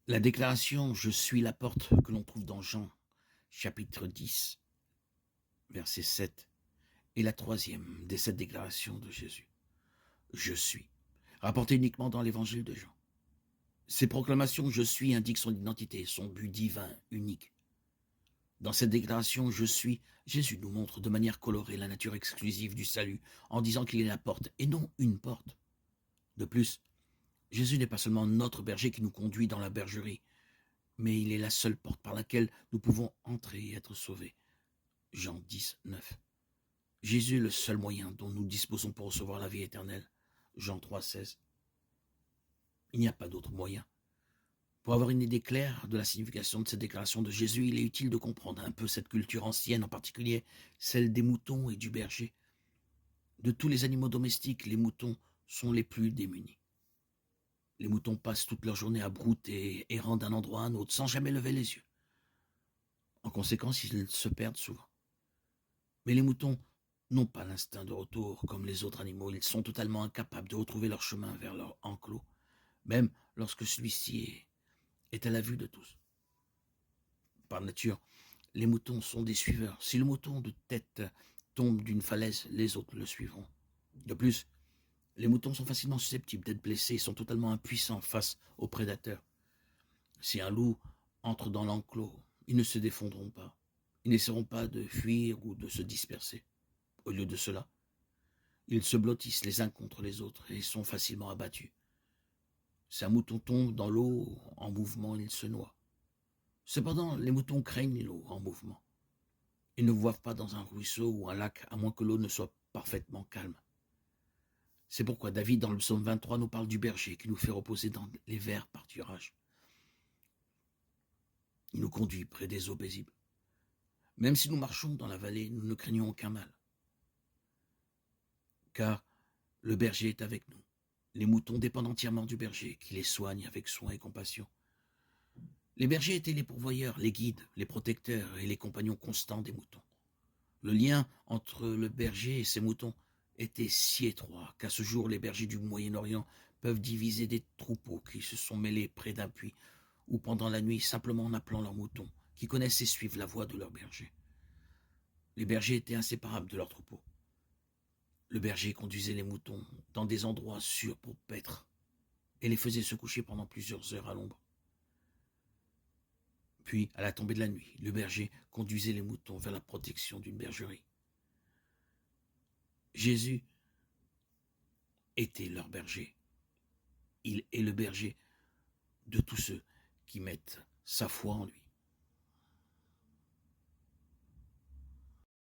La déclaration «Je suis la porte» que l'on trouve dans Jean, chapitre 10, verset 7, est la troisième des 7 déclarations de Jésus. «Je suis», rapportée uniquement dans l'évangile de Jean. Ces proclamations «Je suis» indiquent son identité, son but divin, unique. Dans cette déclaration «Je suis», Jésus nous montre de manière colorée la nature exclusive du salut, en disant qu'il est la porte, et non une porte. De plus, Jésus n'est pas seulement notre berger qui nous conduit dans la bergerie, mais il est la seule porte par laquelle nous pouvons entrer et être sauvés. Jean 10, 9. Jésus est le seul moyen dont nous disposons pour recevoir la vie éternelle. Jean 3, 16. Il n'y a pas d'autre moyen. Pour avoir une idée claire de la signification de cette déclaration de Jésus, il est utile de comprendre un peu cette culture ancienne, en particulier celle des moutons et du berger. De tous les animaux domestiques, les moutons sont les plus démunis. Les moutons passent toute leur journée à brouter, errant d'un endroit à un autre, sans jamais lever les yeux. En conséquence, ils se perdent souvent. Mais les moutons n'ont pas l'instinct de retour comme les autres animaux. Ils sont totalement incapables de retrouver leur chemin vers leur enclos, même lorsque celui-ci est à la vue de tous. Par nature, les moutons sont des suiveurs. Si le mouton de tête tombe d'une falaise, les autres le suivront. De plus, les moutons sont facilement susceptibles d'être blessés et sont totalement impuissants face aux prédateurs. Si un loup entre dans l'enclos, ils ne se défendront pas. Ils n'essaieront pas de fuir ou de se disperser. Au lieu de cela, ils se blottissent les uns contre les autres et sont facilement abattus. Si un mouton tombe dans l'eau en mouvement, il se noie. Cependant, les moutons craignent l'eau en mouvement. Ils ne voivent pas dans un ruisseau ou un lac à moins que l'eau ne soit parfaitement calme. C'est pourquoi David, dans le psaume 23, nous parle du berger qui nous fait reposer dans les verts pâturages. Il nous conduit près des eaux paisibles. Même si nous marchons dans la vallée, nous ne craignons aucun mal. Car le berger est avec nous. Les moutons dépendent entièrement du berger, qui les soigne avec soin et compassion. Les bergers étaient les pourvoyeurs, les guides, les protecteurs et les compagnons constants des moutons. Le lien entre le berger et ses moutons était si étroit qu'à ce jour, les bergers du Moyen-Orient peuvent diviser des troupeaux qui se sont mêlés près d'un puits ou pendant la nuit simplement en appelant leurs moutons, qui connaissent et suivent la voix de leur berger. Les bergers étaient inséparables de leurs troupeaux. Le berger conduisait les moutons dans des endroits sûrs pour paître et les faisait se coucher pendant plusieurs heures à l'ombre. Puis, à la tombée de la nuit, le berger conduisait les moutons vers la protection d'une bergerie. Jésus était leur berger. Il est le berger de tous ceux qui mettent sa foi en lui.